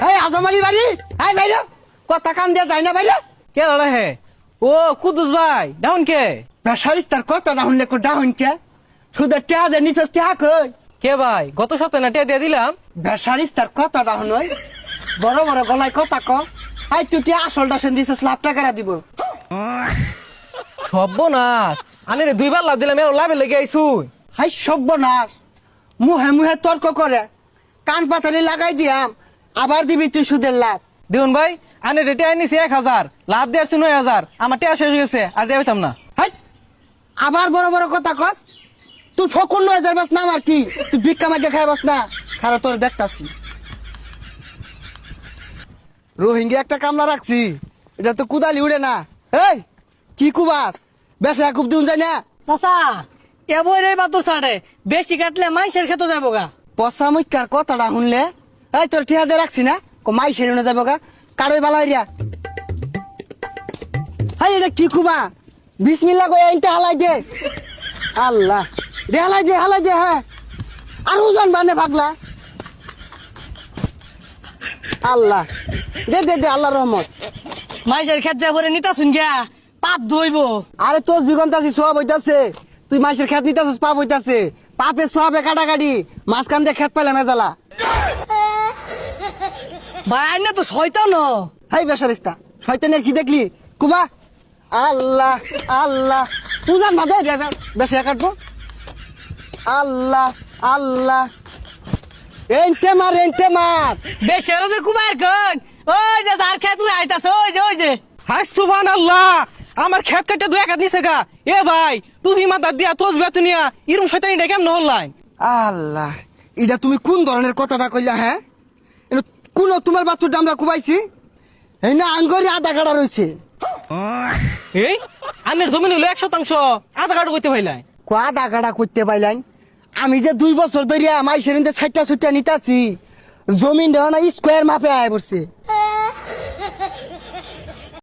এই আজমারি বাড়ি এই বাইরে কথা কান দিয়া যায় না বাইরে কে লালা হে ও কুদুস ভাই ডাউন কে বেসারিস তার কথা না শুনলে কো ডাউন কে সুদের টেয়া যে নিচে টেয়া কই কে ভাই গত সপ্তাহে না টিয়া দিয়ে দিলাম বেসারিস তার কথা না শুনই বড় বড় গলায় কথা ক আই তুই টিয়া আসলটা সেন দিছস লাভ টাকা দিব সর্বনাশ আনে রে দুইবার লাভ দিলাম এর লাভে লেগে আইছু হাই সর্বনাশ মুহে মুহে তর্ক করে কান পাতালি লাগাই দিয়াম আবার দিবি তুই সুদের লাভ দেখুন ভাই আনে রে টিয়া নিছি 1000 লাভ দিয়ে আসছে 9000 আমার টিয়া শেষ হয়ে গেছে আর দিয়ে হইতাম না হাই আবার বড় বড় কথা কস তুই ফকুন 9000 বাস না আমার কি তুই ভিক্ষা মাগে খাই বাস না খারাপ তোর দেখতাছি রোহিঙ্গা একটা কামলা রাখছি এটা তো কুদালি উড়ে না এই কি কুবাস বেসা খুব দিন যায় না চাচা এবারে বাতো সাড়ে বেশি কাটলে মাইসের খেতে যাবো গা পচা মুখার কথাটা শুনলে এই তোর ঠিয়া দিয়ে রাখছি না মাই সেরে যাবো গা কারোই বালাই রিয়া হাই এটা কি কুবা বিসমিল্লাহ কই আইনতে হালাই দে আল্লাহ দে হালাই দে হ্যাঁ আর ওজন বানে ভাগলা আল্লাহ দে দে দে আল্লাহর রহমত মাইসের খেত যা পরে নিতা শুন গিয়া পাপ ধইবো আরে তোস বিগন্তাছি সব হইতাছে তুই মাইসের খেত নিতাছিস পাপ হইতাছে পাপে সবে কাটাকাটি মাঝখান দিয়ে খেত পাইলে মেজালা ভাই আইনে তো শয়তান হাই বেসারিস্তা শয়তানের কি দেখলি কুবা আল্লাহ আল্লাহ পূজান বাদে বেশি কাটবো আল্লাহ আল্লাহ এনতে মার বেশি যে কুমার কন ওই যে যার খেত তুই আইতাছ ওই যে হাই সুবহানাল্লাহ আমার খেত কাটে দুই একাত নিছে গা এ ভাই টুপি মাথা দিয়া তোজ বেতুনিয়া ইরম শয়তানি ডেকেম নহল্লাই আল্লাহ এটা তুমি কোন ধরনের কথাটা কইলা হ্যাঁ কোন তোমার বাচ্চুটা আমরা কুবাইছি এই না আঙ্গরি আধা কাটা রয়েছে এই আনের জমিন হলো 100% আধা কাটো কইতে ভাইলাই আধা কাটা করতে পাইলাম আমি যে 2 বছর ধরিয়া মাইসের 60টা নিতাছি জমিন দেওয়া না স্কোয়ার মাপে আয় পড়ছে